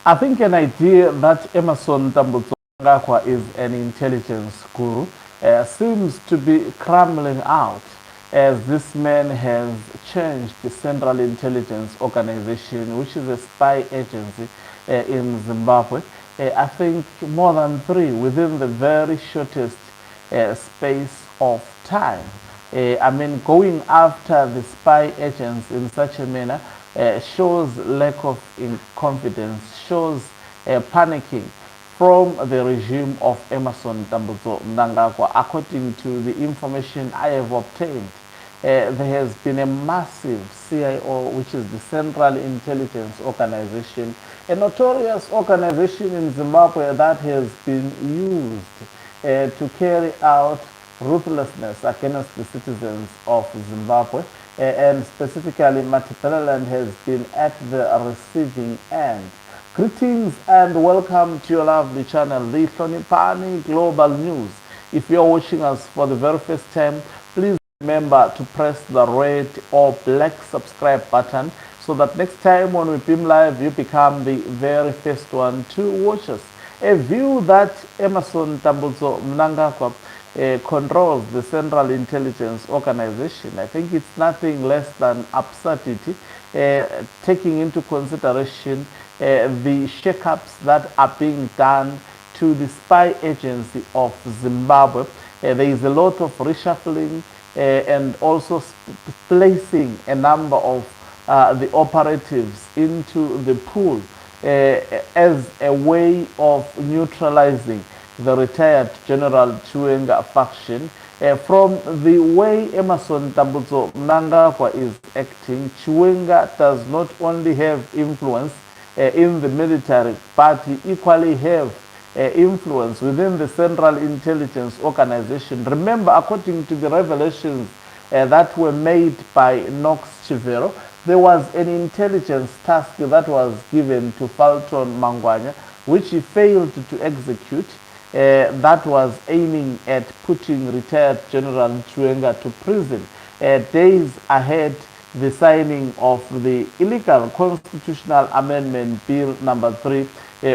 I think an idea that Emerson Mnangagwa is an intelligence guru seems to be crumbling out as this man has changed the Central Intelligence Organization, which is a spy agency in Zimbabwe. I think more than three within the very shortest space of time. I mean, going after the spy agents in such a manner shows lack of confidence, shows panicking from the regime of Emerson Mnangagwa. According to the information I have obtained, there has been a massive CIO, which is the Central Intelligence Organization, a notorious organization in Zimbabwe that has been used to carry out ruthlessness against the citizens of Zimbabwe, and specifically Matabeleland has been at the receiving end. Greetings and welcome to your lovely channel, the Panicking Global News. If you're watching us for the very first time, please remember to press the red or black subscribe button so that next time when we beam live, you become the very first one to watch us. A view that Emerson Mnangagwa controls the Central Intelligence Organization. I think it's nothing less than absurdity, taking into consideration the shakeups that are being done to the spy agency of Zimbabwe. There is a lot of reshuffling and also placing a number of the operatives into the pool as a way of neutralizing the retired General Chiwenga faction. From the way Emerson Mnangagwa is acting, Chiwenga does not only have influence in the military, but he equally have influence within the Central Intelligence Organization. Remember, according to the revelations that were made by Knox Chivero, there was an intelligence task that was given to Falton Mangwanya, which he failed to execute. That was aiming at putting retired General Chiwenga to prison days ahead the signing of the illegal constitutional amendment bill number 3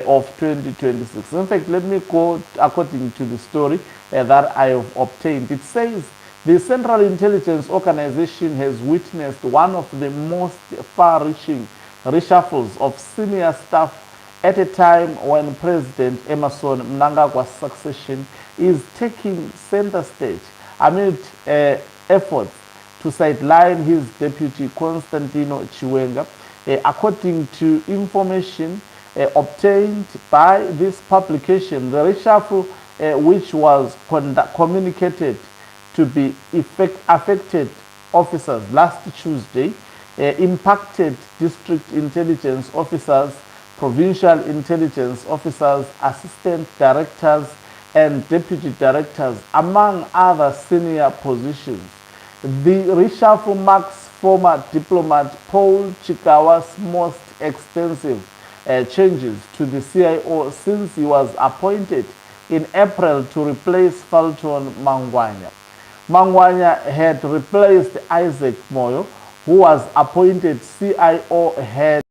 of 2026. In fact, let me quote according to the story that I have obtained. It says the Central Intelligence Organization has witnessed one of the most far-reaching reshuffles of senior staff at a time when President Emerson Mnangagwa's succession is taking center stage amid efforts to sideline his deputy Constantino Chiwenga. According to information obtained by this publication, the reshuffle, which was communicated to be affected officers last Tuesday, impacted district intelligence officers, provincial intelligence officers, assistant directors, and deputy directors, among other senior positions. The reshuffle marks former diplomat Paul Chikawa's most extensive changes to the CIO since he was appointed in April to replace Falton Mangwanya. Mangwanya had replaced Isaac Moyo, who was appointed CIO head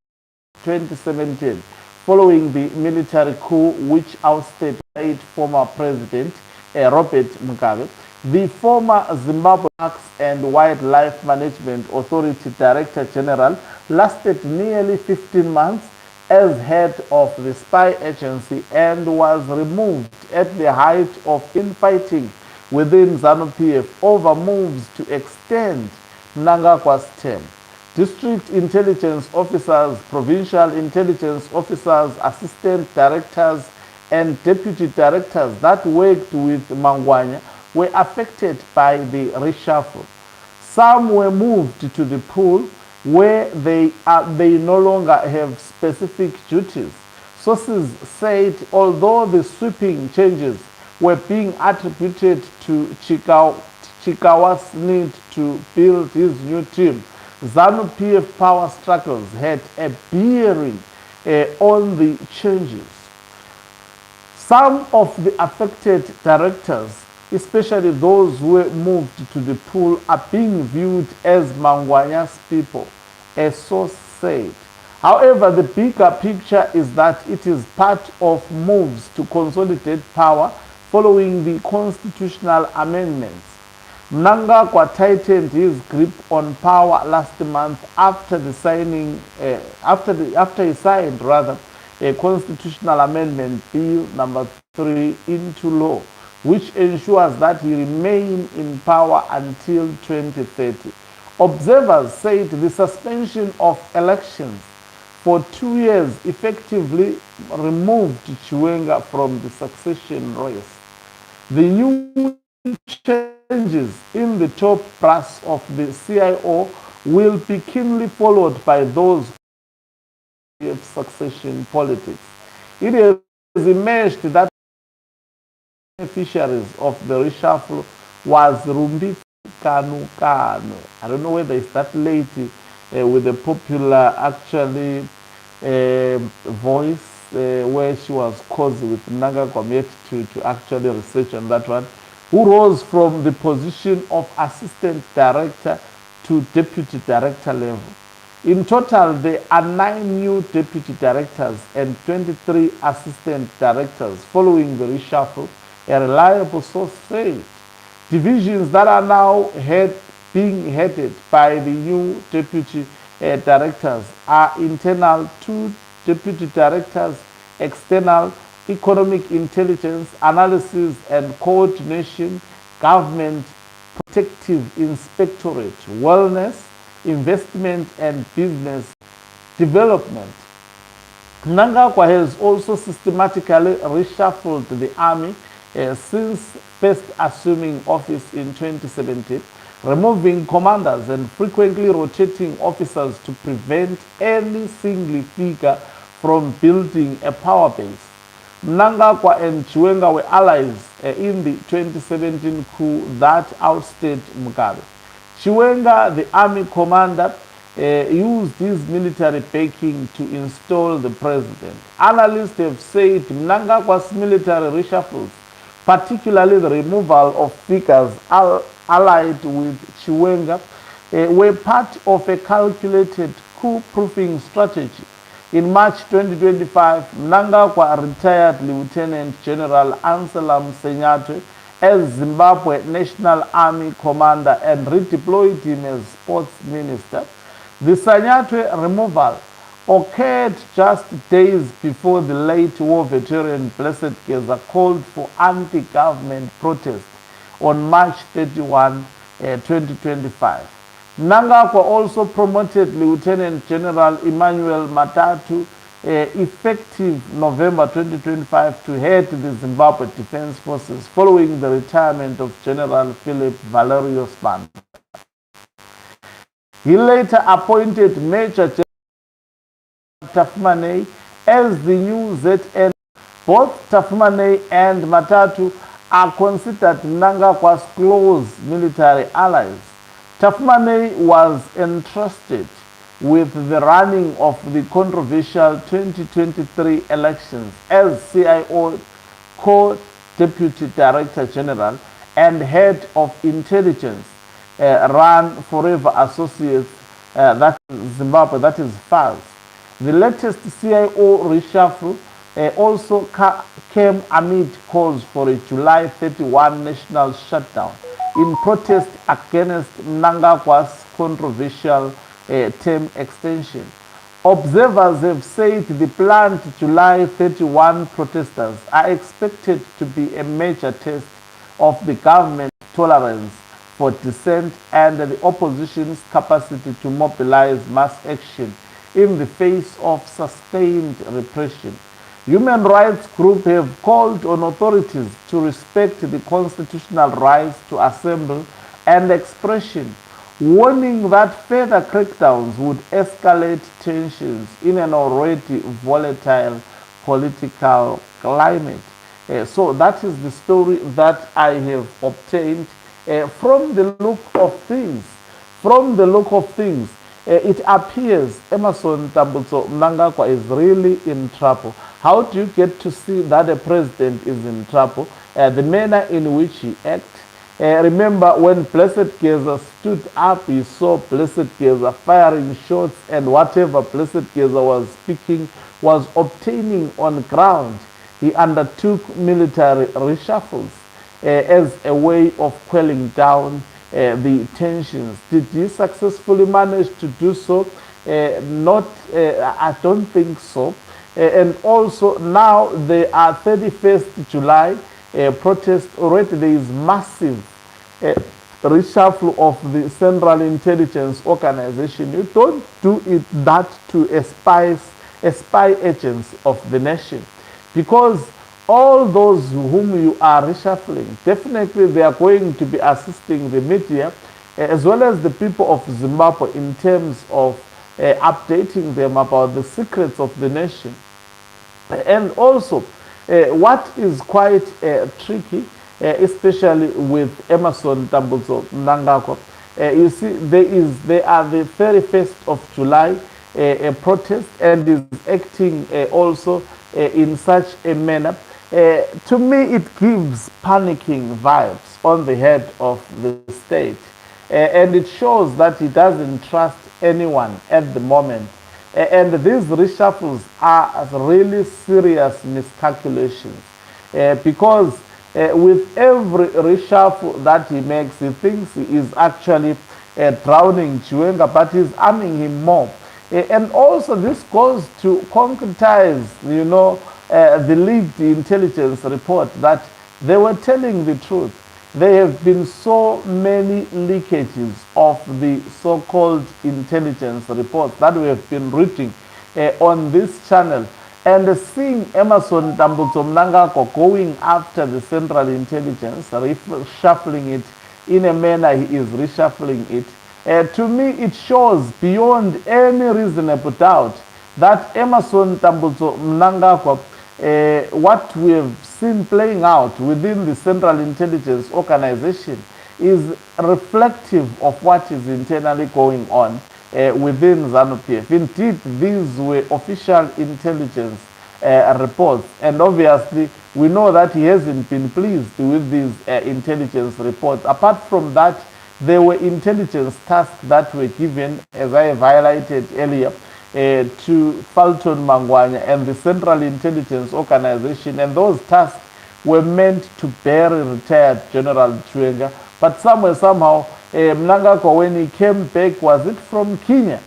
2017, following the military coup which ousted late former President Robert Mugabe. The former Zimbabwe Parks and Wildlife Management Authority Director General lasted nearly 15 months as head of the spy agency and was removed at the height of infighting within ZANU-PF over moves to extend Mnangagwa's term. District intelligence officers, provincial intelligence officers, assistant directors, and deputy directors that worked with Mangwanya were affected by the reshuffle. Some were moved to the pool where they no longer have specific duties. Sources said although the sweeping changes were being attributed to Chikawa's need to build his new team, ZANU-PF power struggles had a bearing on the changes. Some of the affected directors, especially those who were moved to the pool, are being viewed as Mangwanya's people, a source said. However, the bigger picture is that it is part of moves to consolidate power following the constitutional amendments. Mnangagwa tightened his grip on power last month after he signed a constitutional amendment bill number 3 into law, which ensures that he remain in power until 2030. Observers said the suspension of elections for 2 years effectively removed Chiwenga from the succession race. The new changes in the top brass of the CIO will be keenly followed by those who have succession politics. It has emerged that beneficiaries of the reshuffle was Rumbi Kanu Kanu. I don't know whether it's that lady with a popular voice where she was cozy with Mnangagwa. Yet to actually research on that one, who rose from the position of assistant director to deputy director level. In total, there are 9 new deputy directors and 23 assistant directors following the reshuffle, a reliable source said. Divisions that are now being headed by the new deputy directors are internal 2 deputy directors, external economic intelligence, analysis and coordination, government protective inspectorate, wellness, investment and business development. Mnangagwa has also systematically reshuffled the army since first assuming office in 2017, removing commanders and frequently rotating officers to prevent any single figure from building a power base. Mnangagwa and Chiwenga were allies in the 2017 coup that ousted Mugabe. Chiwenga, the army commander, used his military backing to install the president. Analysts have said Mnangagwa's military reshuffles, particularly the removal of figures allied with Chiwenga, were part of a calculated coup-proofing strategy. In March 2025, Mnangagwa retired Lieutenant General Anselm Senyatwe as Zimbabwe National Army Commander and redeployed him as Sports Minister. The Senyatwe removal occurred just days before the late war veteran Blessed Geza called for anti-government protest on March 31, 2025. Mnangagwa also promoted Lieutenant General Emmanuel Matatu, effective November 2025, to head the Zimbabwe Defense Forces following the retirement of General Philip Valerio Spanda. He later appointed Major General Tafmane as the new ZN. Both Tafmane and Matatu are considered Mnangagwa's close military allies. Tafmane was entrusted with the running of the controversial 2023 elections as CIO co-deputy director general and head of intelligence, run Forever Associates, that is Zimbabwe, that is FAS. The latest CIO reshuffle also came amid calls for a July 31 national shutdown in protest against Mnangagwa's controversial term extension. Observers have said the planned July 31 protesters are expected to be a major test of the government's tolerance for dissent and the opposition's capacity to mobilize mass action in the face of sustained repression. Human rights groups have called on authorities to respect the constitutional rights to assemble and expression, warning that further crackdowns would escalate tensions in an already volatile political climate. So that is the story that I have obtained from the look of things. From the look of things, it appears Emerson Tambutso Mnangagwa is really in trouble. How do you get to see that a president is in trouble? The manner in which he acts, Remember when Blessed Geza stood up, he saw Blessed Geza firing shots, and whatever Blessed Geza was speaking was obtaining on ground. He undertook military reshuffles as a way of quelling down the tensions. Did he successfully manage to do so? Not, I don't think so. And also now they are 31st July protest already. There is massive reshuffle of the Central Intelligence Organization. You don't do it that to a spy agents of the nation, because all those whom you are reshuffling, definitely they are going to be assisting the media as well as the people of Zimbabwe in terms of updating them about the secrets of the nation. And also, what is quite tricky, especially with Emerson Mnangagwa, you see, they are the 31st of July a protest, and is acting also in such a manner. To me, it gives panicking vibes on the head of the state, and it shows that he doesn't trust anyone at the moment. And these reshuffles are really serious miscalculations, because with every reshuffle that he makes, he thinks he is actually drowning Chiwenga, but he's arming him more. And also this goes to concretize, the leaked intelligence report that they were telling the truth. There have been so many leakages of the so-called intelligence reports that we have been reading on this channel. And seeing Emerson Mnangagwa going after the Central Intelligence, reshuffling it in a manner he is reshuffling it, to me it shows beyond any reasonable doubt that Emerson Mnangagwa, what we have seen playing out within the Central Intelligence Organization, is reflective of what is internally going on within ZANU-PF. Indeed, these were official intelligence reports, and obviously we know that he hasn't been pleased with these intelligence reports. Apart from that, there were intelligence tasks that were given, as I have highlighted earlier, to Falton Mangwanya and the Central Intelligence Organization, and those tasks were meant to bury retired General Chiwenga. But somehow, Mnangagwa, when he came back, was it from Kenya,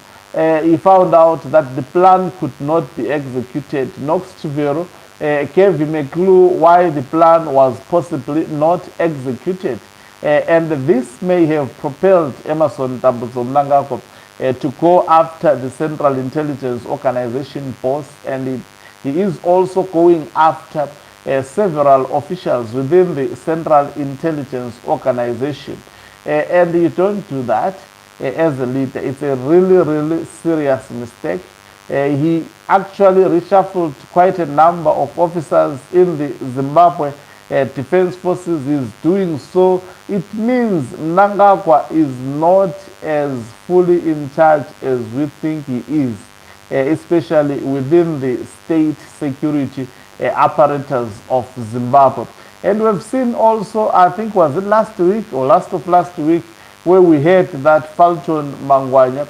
he found out that the plan could not be executed. Knox Chivero gave him a clue why the plan was possibly not executed. And this may have propelled Emerson Mnangagwa to go after the Central Intelligence Organization boss, and he is also going after several officials within the Central Intelligence Organization. And you don't do that as a leader. It's a really, really serious mistake. He actually reshuffled quite a number of officers in the Zimbabwe Defense Forces. Is doing so. It means Mnangagwa is not as fully in charge as we think he is, especially within the state security apparatus of Zimbabwe. And we've seen also, I think was it last week or last of last week, where we heard that Falton Mangwanya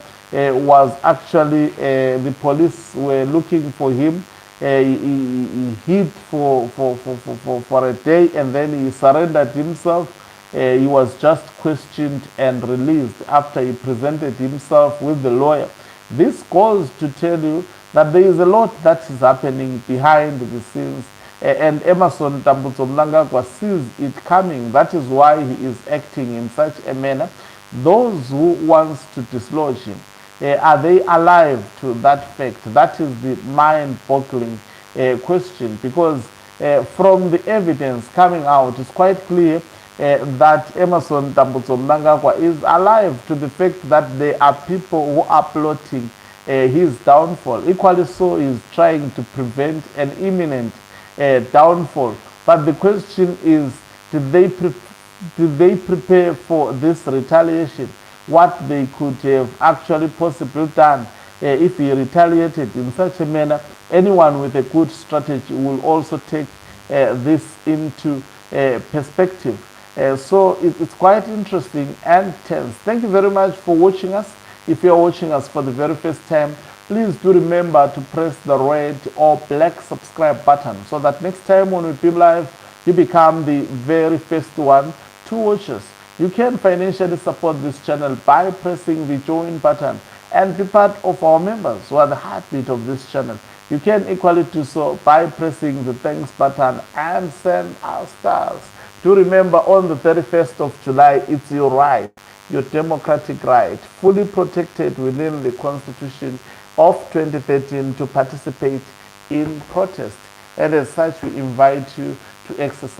was actually, the police were looking for him. He hid for a day, and then he surrendered himself. He was just questioned and released after he presented himself with the lawyer. This goes to tell you that there is a lot that is happening behind the scenes, and Emerson Mnangagwa sees it coming. That is why he is acting in such a manner. Those who want to dislodge him, are they alive to that fact? That is the mind-boggling question, because from the evidence coming out, it's quite clear that Emerson Mnangagwa is alive to the fact that there are people who are plotting his downfall. Equally so, he's trying to prevent an imminent downfall. But the question is, did they prepare for this retaliation? What they could have actually possibly done if he retaliated in such a manner. Anyone with a good strategy will also take this into perspective. So it's quite interesting and tense. Thank you very much for watching us. If you're watching us for the very first time, please do remember to press the red or black subscribe button so that next time when we film live, you become the very first one to watch us. You can financially support this channel by pressing the join button and be part of our members who are the heartbeat of this channel. You can equally do so by pressing the thanks button and send our stars. Do remember, on the 31st of July, it's your right, your democratic right, fully protected within the Constitution of 2013 to participate in protest. And as such, we invite you to exercise